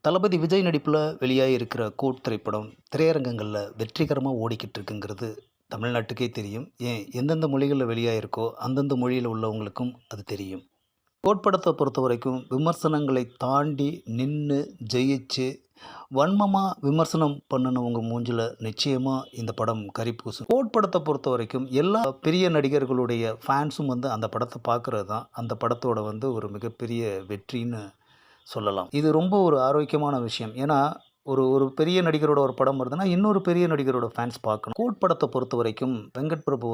தளபதி விஜய் நடிப்பில் வெளியாகி இருக்கிற கோட் திரைப்படம் திரையரங்கங்களில் வெற்றிகரமாக ஓடிக்கிட்டு இருக்குங்கிறது தமிழ்நாட்டுக்கே தெரியும். ஏன் எந்தெந்த மொழிகளில் வெளியாகிருக்கோ அந்தந்த மொழியில் உள்ளவங்களுக்கும் அது தெரியும். கோட் படத்தை பொறுத்த வரைக்கும் விமர்சனங்களை தாண்டி நின்று ஜெயிச்சு வன்மமாக விமர்சனம் பண்ணினவங்க மூஞ்சில் நிச்சயமாக இந்த படம் கறி பூசும். கோட் படத்தை பொறுத்த வரைக்கும் எல்லா பெரிய நடிகர்களுடைய ஃபேன்ஸும் அந்த படத்தை பார்க்குறது தான் அந்த படத்தோட ஒரு மிகப்பெரிய வெற்றின்னு சொல்லலாம். இது ரொம்ப ஒரு ஆரோக்கியமான விஷயம். ஏன்னா ஒரு ஒரு பெரிய நடிகரோட ஒரு படம் வருதுன்னா இன்னொரு பெரிய நடிகரோட ஃபேன்ஸ் பார்க்கணும். கோட் படத்தை பொறுத்த வரைக்கும் வெங்கட் பிரபு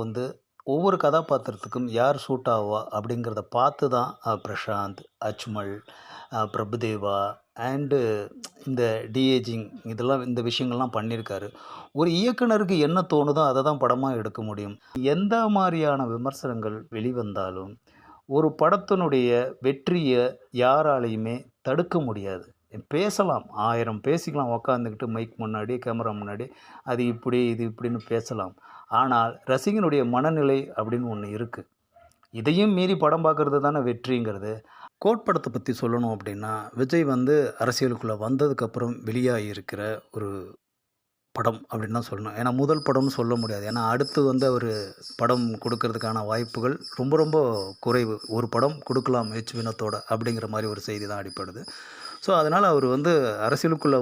ஒவ்வொரு கதாபாத்திரத்துக்கும் யார் சூட் ஆவா அப்படிங்கிறத பார்த்து தான் பிரசாந்த், அஜ்மல், பிரபுதேவா அண்டு இந்த டிஏஜிங் இந்த விஷயங்கள்லாம் பண்ணியிருக்காரு. ஒரு இயக்குனருக்கு என்ன தோணுதோ அதை தான் படமாக எடுக்க முடியும். எந்த மாதிரியான விமர்சனங்கள் வெளிவந்தாலும் ஒரு படத்தினுடைய வெற்றியை யாராலையுமே தடுக்க முடியாது. பேசலாம், 1000 பேசிக்கலாம் உக்காந்துக்கிட்டு மைக் முன்னாடி, கேமரா முன்னாடி, அது இப்படி இது இப்படின்னு பேசலாம். ஆனால் ரசிகனுடைய மனநிலை அப்படின்னு ஒன்று இருக்குது. இதையும் மீறி படம் பார்க்குறது தானே வெற்றிங்கிறது. கோட் படத்தை பற்றி சொல்லணும் அப்படின்னா, விஜய் அரசியலுக்குள்ளே வந்ததுக்கப்புறம் வெளியாகி இருக்கிற ஒரு படம் அப்படின்னு தான் சொல்லணும். ஏன்னா முதல் படம்னு சொல்ல முடியாது. ஏன்னா அடுத்து ஒரு படம் கொடுக்கறதுக்கான வாய்ப்புகள் ரொம்ப ரொம்ப குறைவு. ஒரு படம் கொடுக்கலாம் ஹெச் வினோத்தோட அப்படிங்கிற மாதிரி ஒரு செய்தி தான் அடிப்படுது. ஸோ அதனால் அவர் அரசியலுக்குள்ளே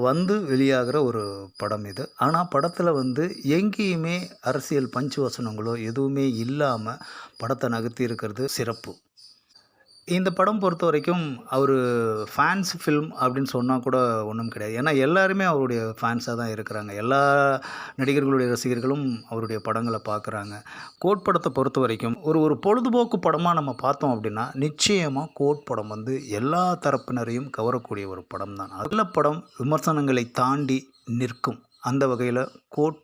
வெளியாகிற ஒரு படம் இது. ஆனால் படத்தில் எங்கேயுமே அரசியல் பஞ்சு வசனங்களோ எதுவுமே இல்லாமல் படத்தை நகர்த்தி இருக்கிறது சிறப்பு. இந்த படம் பொறுத்த வரைக்கும் அவர் ஃபேன்ஸ் ஃபில்ம் அப்படின்னு சொன்னால் கூட ஒன்றும் கிடையாது. ஏன்னா எல்லாருமே அவருடைய ஃபேன்ஸாக தான் இருக்கிறாங்க. எல்லா நடிகர்களுடைய ரசிகர்களும் அவருடைய படங்களை பார்க்குறாங்க. கோட் படத்தை பொறுத்த வரைக்கும் ஒரு பொழுதுபோக்கு படமாக நம்ம பார்த்தோம் அப்படின்னா நிச்சயமாக கோட் படம் எல்லா தரப்பினரையும் கவரக்கூடிய ஒரு படம் தான். நல்ல படம் விமர்சனங்களை தாண்டி நிற்கும். அந்த வகையில் கோட்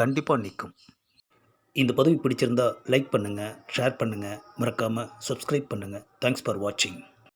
கண்டிப்பாக நிற்கும். இந்த பதிவு பிடிச்சிருந்தால் லைக் பண்ணுங்கள், ஷேர் பண்ணுங்கள், மறக்காமல் சப்ஸ்கிரைப் பண்ணுங்கள். தேங்க்ஸ் ஃபார் வாட்சிங்.